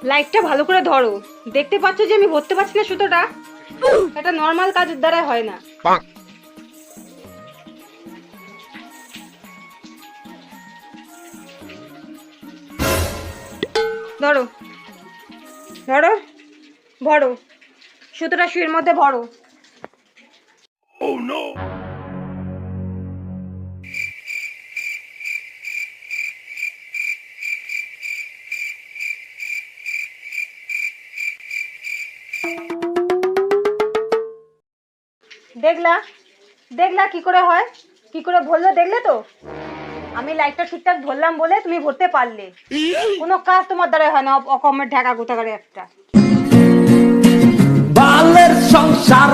লাইটটা ভালো করে ধরো, দেখতে পাচ্ছ যে আমি ভরতে পারছি না সুতোটা। এটা নর্মাল কাজের দ্বারা হয় না। ধরো ধরো, ভরো, সুতোটা শুয়ের মধ্যে ভরো। দেখলা দেখলা কি করে হয়, কি করে ভরলো দেখলে তো? আমি লাইটটা ঠিকঠাক ধরলাম বলে তুমি ভরতে পারলে। কোনো কাজ তোমার দ্বারা হয় না, অকমের ঢাকা কোথাকারে একটা। বালের সংসার